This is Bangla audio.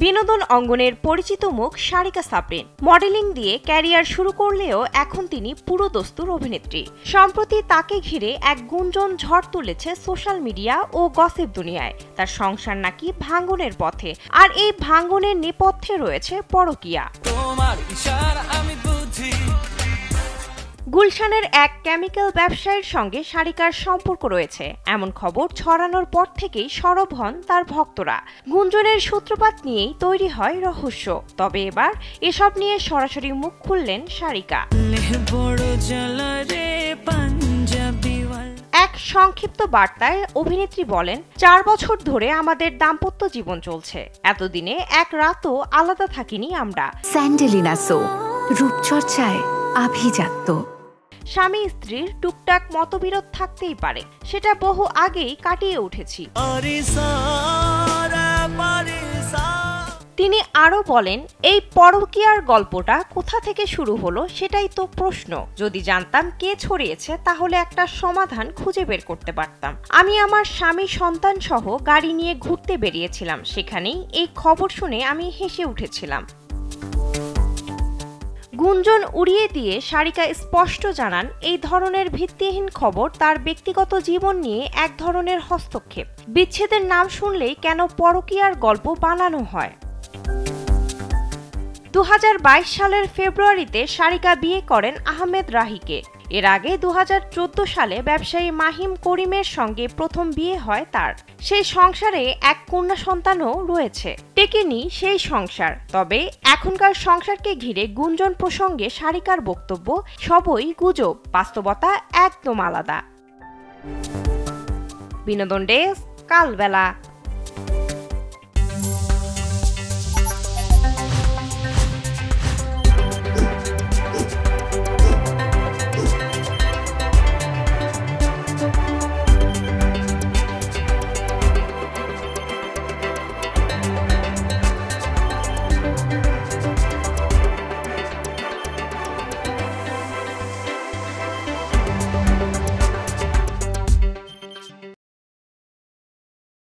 বিনোদন অঙ্গনের পরিচিত মুখ সারিকা সাবরিন মডেলিং দিয়ে ক্যারিয়ার শুরু করলেও এখন তিনি পুরোদস্তুর অভিনেত্রী। সম্প্রতি তাকে ঘিরে এক গুঞ্জন ঝড় তুলেছে সোশ্যাল মিডিয়া ও গসিপ দুনিয়ায়। তার সংসার নাকি ভাঙনের পথে, আর এই ভাঙনের নেপথ্যে রয়েছে পরকীয়া। গুলশানের এক কেমিক্যাল ব্যবসায়ীর সঙ্গে সারিকার সম্পর্ক রয়েছে এমন খবর ছড়ানোর পর থেকেই সরব হন তার ভক্তরা। গুঞ্জনের সূত্রপাত নিয়েই তৈরি হয় রহস্য। তবে এবার এসব নিয়ে সরাসরি মুখ খুললেন সারিকা। এক সংক্ষিপ্ত বার্তায় অভিনেত্রী বলেন, 4 বছর ধরে আমাদের দাম্পত্য জীবন চলছে। এতদিনে এক রাতও আলাদা থাকিনি আমরা। স্যান্ডেলিনা সো, রূপচর্চায় আভিজাত্য। স্বামী স্ত্রীর টুকটাক মতবিরোধ থাকতেই পারে, সেটা বহু আগেই কাটিয়ে উঠেছি। তিনি আরো বলেন, এই পরকীয়ার গল্পটা কোথা থেকে শুরু হলো সেটাই তো প্রশ্ন। যদি জানতাম কে ছড়িয়েছে তাহলে একটা সমাধান খুঁজে বের করতে পারতাম। আমি আমার স্বামী সন্তান সহ গাড়ি নিয়ে ঘুরতে বেরিয়েছিলাম, সেখানেই এই খবর শুনে আমি হেসে উঠেছিলাম। গুঞ্জন উড়িয়ে দিয়ে সারিকা স্পষ্ট জানান, এই ধরনের ভিত্তিহীন খবর তার ব্যক্তিগত জীবন নিয়ে এক ধরনের হস্তক্ষেপ। বিচ্ছেদের নাম শুনলেই কেন পরকীয়ার গল্প বানানো হয়। 2022 সালের ফেব্রুয়ারিতে সারিকা বিয়ে করেন আহমেদ রাহিকে। এর আগে 2014 সালে ব্যবসায়ী মাহিম করিমের সঙ্গে প্রথম বিয়ে হয় তার। সেই সংসারে এক কন্যা সন্তানও রয়েছে। টেকেনি সেই সংসার। তবে এখনকার সংসারকে ঘিরে গুঞ্জন প্রসঙ্গে সারিকার বক্তব্য, সবই গুজব, বাস্তবতা একদম আলাদা। বিনোদন ডেস্ক, কালবেলা।